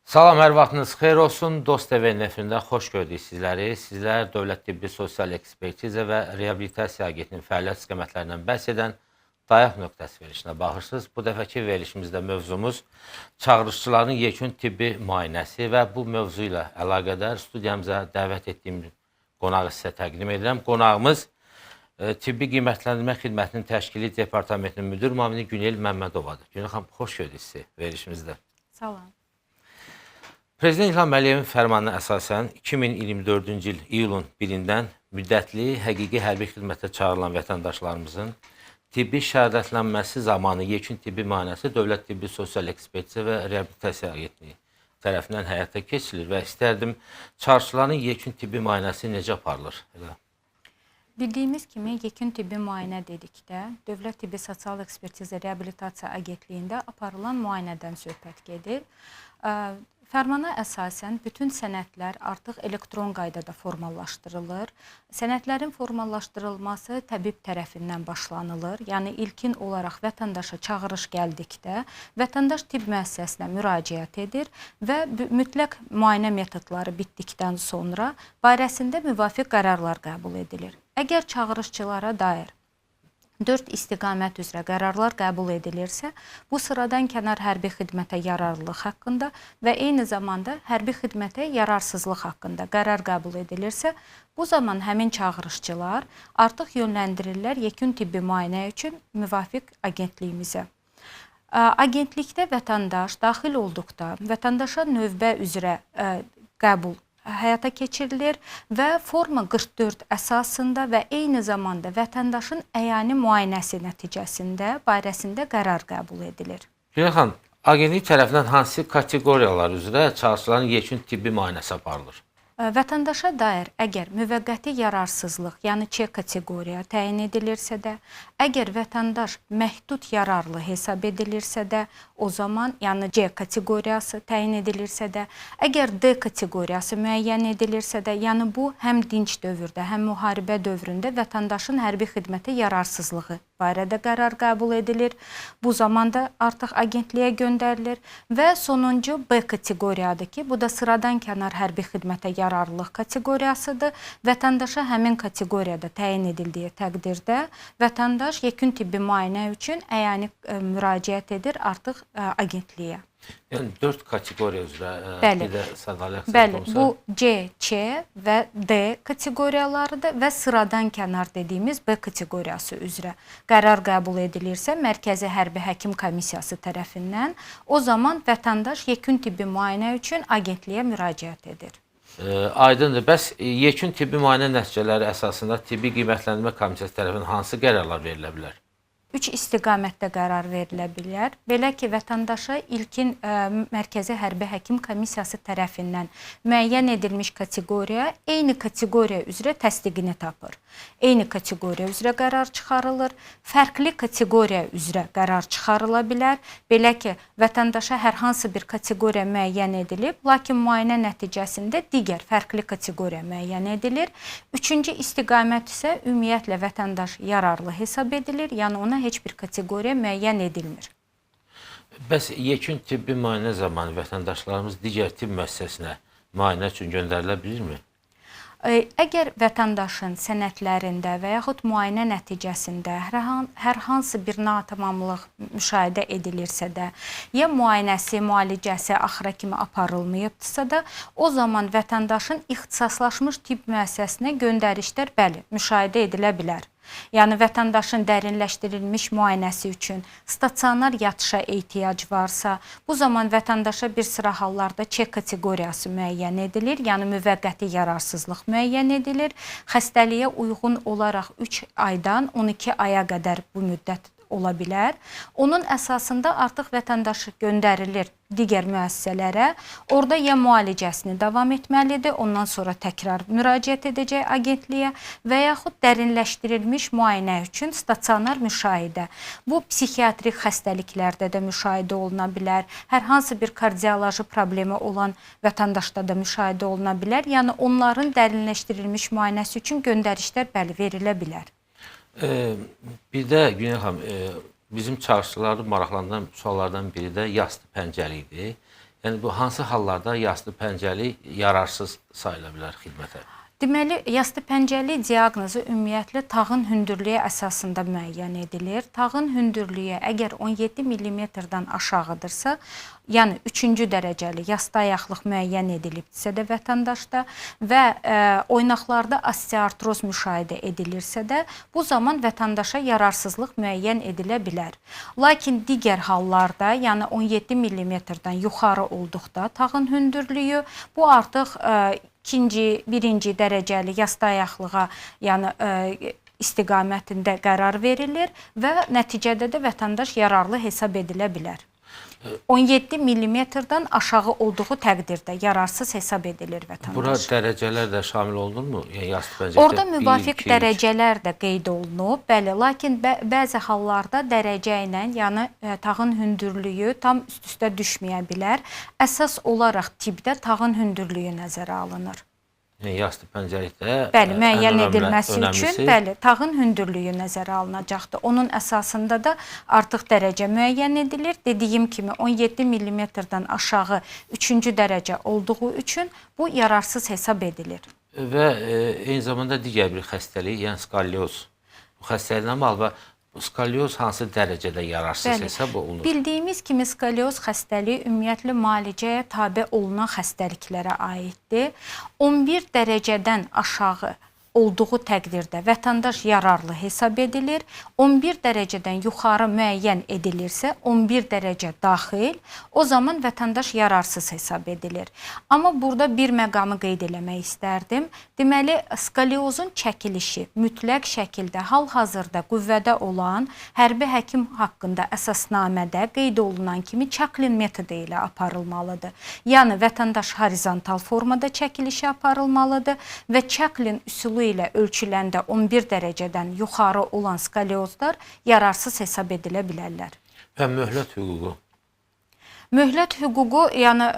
Salam, hər vaxtınız xeyir olsun. Dost TV nefrində xoş gördük sizləri. Sizlər Dövlət Tibbi Sosial Ekspertiza və Reabilitasiya Agentinin fəaliyyət istiqamətlərindən bəhs edən Dayaq nöqtəsi verilişinə baxırsınız. Bu dəfəki verilişimizdə mövzumuz çağırışçıların yekun tibbi müayinəsi və bu mövzu ilə əlaqədar studiyamıza dəvət etdiyim qonağı sizə təqdim edirəm. Qonağımız Tibbi Qiymətləndirmə Xidmətinin Təşkili Departamentinin müdür müavini Günel Məmmədovadır. Günel xanım, xoş gördük sizi verilişimizdə. Salam. Prezident İlham Əliyevin fərmanına əsasən 2024-cü il iyulun 1-dən müddətli həqiqi hərbi xidmətə çağırılan vətəndaşlarımızın tibbi şəhadətlənməsi zamanı yekun tibbi müayinəsi Dövlət Tibbi Sosial Ekspertiza və Reabilitasiya Agentliyi tərəfindən həyata keçirilir və istərdim çağırışçıların yekun tibbi müayinəsi necə aparılır? Bildiyimiz kimi yekun tibbi müayinə dedikdə Dövlət Tibbi Sosial Ekspertiza Reabilitasiya Agentliyində aparılan müayinədən söhbət gedir. Fərmana əsasən bütün sənədlər artıq elektron qaydada formallaşdırılır. Sənədlərin formallaşdırılması təbib tərəfindən başlanılır. Yəni ilkin olaraq vətəndaşa çağırış gəldikdə vətəndaş tibb müəssisəsinə müraciət edir və mütləq müayinə metodları bitdikdən sonra barəsində müvafiq qərarlar qəbul edilir. Əgər çağırışçılara dair 4 istiqamət üzrə qərarlar qəbul edilirsə, bu sıradan kənar hərbi xidmətə yararlılıq haqqında və eyni zamanda hərbi xidmətə yararsızlıq haqqında qərar qəbul edilirsə, bu zaman həmin çağırışçılar artıq yönləndirirlər yekun tibbi müayinə üçün müvafiq agentliyimizə. Agentlikdə vətəndaş daxil olduqda vətəndaşa növbə üzrə qəbul həyata keçirilir və forma 44 əsasında və eyni zamanda vətəndaşın əyani müayinəsi nəticəsində barəsində qərar qəbul edilir. Günel xanım, agentlik tərəfindən hansı kateqoriyalar üzrə çağırışçıların yekun tibbi müayinəsi aparılır? Vətəndaşa dair əgər müvəqqəti yararsızlıq, yəni C kateqoriya təyin edilirsə də, əgər vətəndaş məhdud yararlı hesab edilirsə də, o zaman yəni C kateqoriyası təyin edilirsə də, əgər D kateqoriyası müəyyən edilirsə də, yəni bu həm dinc dövrdə, həm müharibə dövründə vətəndaşın hərbi xidmətə yararsızlığı barədə qərar qəbul edilir. Bu zamanda artıq agentliyə göndərilir və sonuncu B kateqoriyadır ki, bu da sıradan kənar hərbi xidmətə yararlılıq kateqoriyasıdır. Vətəndaşa həmin kateqoriyada təyin edildiyi təqdirdə vətəndaş yekun tibbi müayinə üçün əyani müraciət edir artıq agentliyə. Yəni 4 kateqoriya üzrə bir də sadalyaq Bəli, bu C, Ç və D kateqoriyalarıdır və sıradan kənar dediyimiz B kateqoriyası üzrə qərar qəbul edilirsə Mərkəzi Hərbi Həkim Komissiyası tərəfindən, o zaman vətəndaş yekun tibbi müayinə üçün agentliyə müraciət edir. Aydındır. Bəs yekun tibbi müayinə nəticələri əsasında Tibbi Qiymətləndirmə Komissiyası tərəfindən hansı qərarlar verilə bilər? 3 istiqamətdə qərar verilə bilər. Belə ki, vətəndaşa ilkin Mərkəzi Hərbi Həkim Komissiyası tərəfindən müəyyən edilmiş kateqoriya eyni kateqoriya üzrə təsdiqini tapır. Eyni kateqoriya üzrə qərar çıxarılır, fərqli kateqoriya üzrə qərar çıxarıla bilər. Belə ki, vətəndaşa hər hansı bir kateqoriya müəyyən edilib, lakin müayinə nəticəsində digər fərqli kateqoriya müəyyən edilir. Üçüncü istiqamət isə ümumiyyətlə vətəndaş yararlı hesab edilir, yəni ona heç bir kateqoriya müəyyən edilmir. Bəs yekun tibbi müayinə zamanı vətəndaşlarımız digər tibb müəssisəsinə müayinə üçün göndərilə bilirmi? Əgər vətəndaşın sənədlərində və yaxud müayinə nəticəsində hər hansı bir natamamlıq müşahidə edilirsə də, ya müayinəsi, müalicəsi axıra kimi aparılmayıbdırsa da, o zaman vətəndaşın ixtisaslaşmış tibb müəssisəsinə göndərişlər müşahidə edilə bilər. Yəni vətəndaşın dərinləşdirilmiş müayinəsi üçün stasionar yatışa ehtiyac varsa, bu zaman vətəndaşa bir sıra hallarda Ç kateqoriyası müəyyən edilir, yəni müvəqqəti yararsızlıq müəyyən edilir. Xəstəliyə uyğun olaraq 3 aydan 12 aya qədər bu müddət ola bilər. Onun əsasında artıq vətəndaş göndərilir digər müəssisələrə. Orada ya müalicəsini davam etməlidir, ondan sonra təkrar müraciət edəcək agentliyə və yaxud dərinləşdirilmiş müayinə üçün stasionar müşahidə. Bu, psixiatrik xəstəliklərdə də müşahidə oluna bilər, hər hansı bir kardioloji problemi olan vətəndaşda da müşahidə oluna bilər. Yəni, onların dərinləşdirilmiş müayinəsi üçün göndərişlər verilə bilər. Bir də Günel xanım, bizim çağırışçıları maraqlandıran suallardan biri də yastı pəncəli idi. Yəni bu hansı hallarda yastı pəncəli yararsız sayıla bilər xidmətə? Deməli, yastı pəncəli diaqnozu ümumiyyətlə tağın hündürlüyü əsasında müəyyən edilir. Tağın hündürlüyü əgər 17 mm-dən aşağıdırsa, yəni 3-cü dərəcəli yastı ayaqlıq müəyyən edilibdirsə də vətəndaşda və oynaqlarda osteoartroz müşahidə edilirsə də, bu zaman vətəndaşa yararsızlıq müəyyən edilə bilər. Lakin digər hallarda, yəni 17 mm-dən yuxarı olduqda tağın hündürlüyü, bu artıq birinci dərəcəli yastı ayaqlığa, yəni istiqamətində qərar verilir və nəticədə də vətəndaş yararlı hesab edilə bilər. 17 mm-dən aşağı olduğu təqdirdə yararsız hesab edilir vətəndaş. Bura dərəcələr də şamil olunurmu? Yəni yastı pəncədə orada müvafiq dərəcələr də qeyd olunub, bəli, lakin bəzi hallarda dərəcə ilə, yəni tağın hündürlüyü tam üst-üstə düşməyə bilər. Əsas olaraq tibbdə tağın hündürlüyü nəzərə alınır. Yastı pəncəlikdə bəli, müəyyən edilməsi üçün bəli, tağın hündürlüyü nəzərə alınacaqdır. Onun əsasında da artıq dərəcə müəyyən edilir. Dediyim kimi 17 mm-dən aşağı 3-cü dərəcə olduğu üçün bu yararsız hesab edilir. Və eyni zamanda digər bir xəstəlik, yəni skalyoz. Bu xəstəliklə bağlı və bu skalyoz hansı dərəcədə yararsız hesab olunur? Bildiyimiz kimi skalyoz xəstəliyi ümumiyyətlə müalicəyə tabe olunan xəstəliklərə aiddir. 11 dərəcədən aşağı olduğu təqdirdə vətəndaş yararlı hesab edilir. 11 dərəcədən yuxarı müəyyən edilirsə, 11 dərəcə daxil, o zaman vətəndaş yararsız hesab edilir. Amma burada bir məqamı qeyd eləmək istərdim. Deməli, skalyozun çəkilişi mütləq şəkildə hal-hazırda qüvvədə olan hərbi həkim haqqında əsasnamədə qeyd olunan kimi Chaplin metodu ilə aparılmalıdır. Yəni, vətəndaş horizontal formada çəkilişi aparılmalıdır və Chaplin üsulu ilə ölçüləndə 11 dərəcədən yuxarı olan skalyozlar yararsız hesab edilə bilərlər. Və möhlət hüququ? Möhlət hüququ, yəni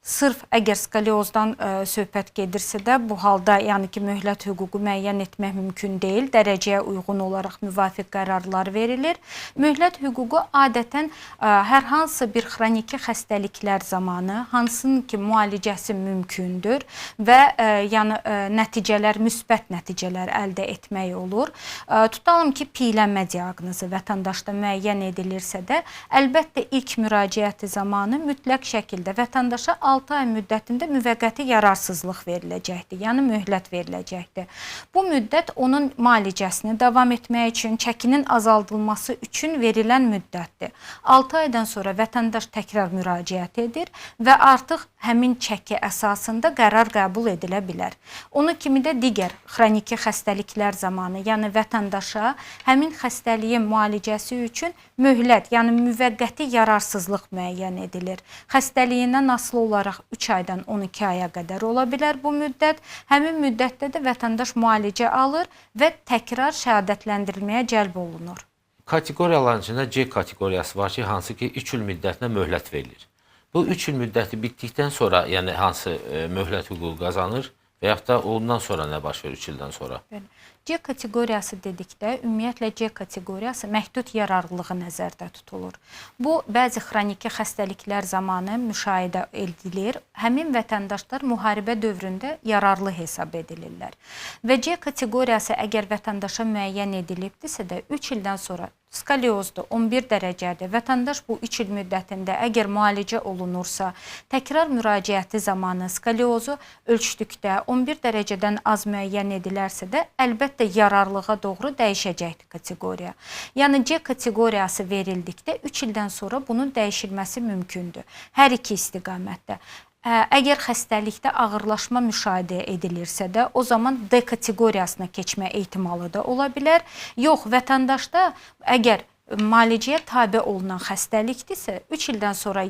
sırf əgər skalyozdan söhbət gedirsə də, bu halda yəni ki, möhlət hüququ müəyyən etmək mümkün deyil. Dərəcəyə uyğun olaraq müvafiq qərarlar verilir. Möhlət hüququ adətən hər hansı bir xroniki xəstəliklər zamanı, hansının ki, müalicəsi mümkündür və yəni nəticələr, müsbət nəticələr əldə etmək olur. Tutalım ki, piylənmə diaqnozu vətəndaşda müəyyən edilirsə də, əlbəttə ilk müraciəti zamanı mütləq şəkildə vətəndaşa 6 ay müddətində müvəqqəti yararsızlıq veriləcəkdir, yəni möhlət veriləcəkdir. Bu müddət onun müalicəsini davam etmək üçün, çəkinin azaldılması üçün verilən müddətdir. 6 aydan sonra vətəndaş təkrar müraciət edir və artıq həmin çəki əsasında qərar qəbul edilə bilər. Onu kimi də digər xroniki xəstəliklər zamanı, yəni vətəndaşa həmin xəstəliyin müalicəsi üçün möhlət, yəni müvəqqəti yararsızlıq müəyyən edilir. Xəstəliyindən asılı olaraq 3 aydan 12 aya qədər ola bilər bu müddət. Həmin müddətdə də vətəndaş müalicə alır və təkrar şəhadətləndirilməyə cəlb olunur. Kateqoriyaların içində C kateqoriyası var ki, hansı ki 3 il müddətinə möhlət verilir. Bu 3 il müddəti bitdikdən sonra, yəni hansı möhlət hüququ qazanır və yaxud da ondan sonra nə baş verir 3 ildən sonra? Bəli. C kateqoriyası dedikdə, ümumiyyətlə C kateqoriyası məhdud yararlılığı nəzərdə tutulur. Bu, bəzi xroniki xəstəliklər zamanı müşahidə edilir. Həmin vətəndaşlar müharibə dövründə yararlı hesab edilirlər. Və C kateqoriyası əgər vətəndaşa müəyyən edilibdirsə də 3 ildən sonra skalyozdur, 11 dərəcədir. Vətəndaş bu 3 il müddətində əgər müalicə olunursa, təkrar müraciəti zamanı skalyozu ölçdükdə 11 dərəcədən az müəyyən edilərsə də, əlbəttə yararlığa doğru dəyişəcəkdir kateqoriya. Yəni C kateqoriyası verildikdə 3 ildən sonra bunun dəyişilməsi mümkündür. Hər iki istiqamətdə. Əgər xəstəlikdə ağırlaşma müşahidə edilirsə də, o zaman D kateqoriyasına keçmə ehtimalı da ola bilər. Yox, vətəndaşda əgər müalicəyə tabe olunan xəstəlikdirsə, 3 ildən sonra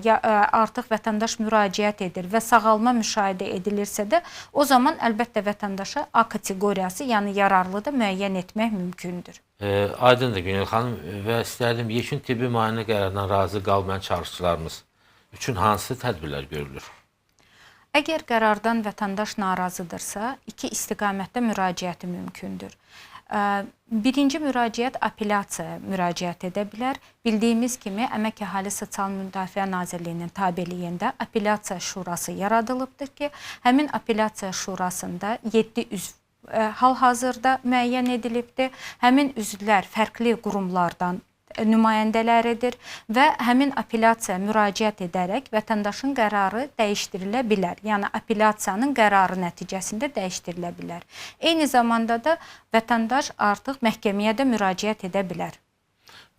artıq vətəndaş müraciət edir və sağalma müşahidə edilirsə də, o zaman əlbəttə vətəndaşa A kateqoriyası, yəni yararlı da müəyyən etmək mümkündür. Aydındır Günel xanım və istərdim yekun tibbi müayinə qərarından razı qalmayan çağrışçılarımız üçün hansı tədbirlər görülür? Əgər qərardan vətəndaş narazıdırsa, iki istiqamətdə müraciəti mümkündür. Birinci müraciət apellyasiyaya müraciət edə bilər. Bildiyimiz kimi Əmək Əhali Sosial Müdafiə Nazirliyinin tabeliyində Apellyasiya Şurası yaradılıbdır ki, həmin Apellyasiya Şurasında 7 üzv hal-hazırda müəyyən edilibdir. Həmin üzvlər fərqli qurumlardan nümayəndələridir və həmin apellyasiyaya müraciət edərək vətəndaşın qərarı dəyişdirilə bilər. Yəni apellyasiyanın qərarı nəticəsində dəyişdirilə bilər. Eyni zamanda da vətəndaş artıq məhkəməyə də müraciət edə bilər.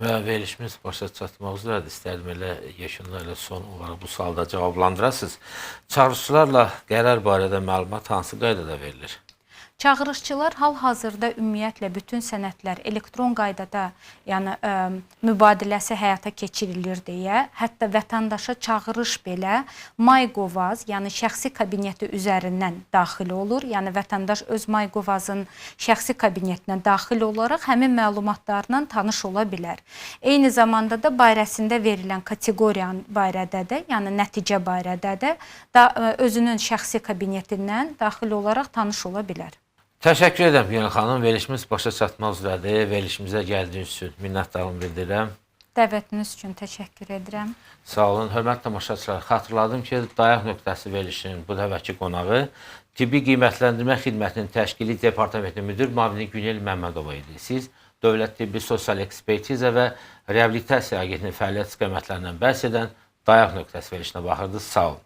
Və verilişimiz başa çatmaq üzrədir. İstərdim elə yekunlarla son olaraq bu sualda cavablandırasınız. Çağırışçılarla qərar barədə məlumat hansı qaydada verilir? Çağırışçılar hal-hazırda ümumiyyətlə bütün sənədlər elektron qaydada, yəni mübadiləsi həyata keçirilir deyə, hətta vətəndaşa çağırış belə MyGovaz, yəni şəxsi kabineti üzərindən daxil olur. Yəni vətəndaş öz MyGovazın şəxsi kabinetinə daxil olaraq həmin məlumatlarla tanış ola bilər. Eyni zamanda da barəsində verilən kateqoriyanın barədə də, yəni nəticə barədə də özünün şəxsi kabinetindən daxil olaraq tanış ola bilər. Təşəkkür edirəm Günel xanım. Verilişimiz başa çatmaq üzrədir. Verilişimizə gəldiyiniz üçün minnətdarlığımı bildirirəm. Dəvətiniz üçün təşəkkür edirəm. Sağ olun. Hörmətli tamaşaçılar, xatırladım ki, Dayaq nöqtəsi verilişinin bu dəfəki qonağı Tibbi Qiymətləndirmə Xidmətinin Təşkili Departamentinin müdir müavini Günel Məmmədova idi. Siz Dövlət Tibbi Sosial Ekspertiza və Reabilitasiya Agentliyi fəaliyyət istiqamətlərindən bəhs edən Dayaq nöqtəsi verilişinə baxırdınız. Sağ olun.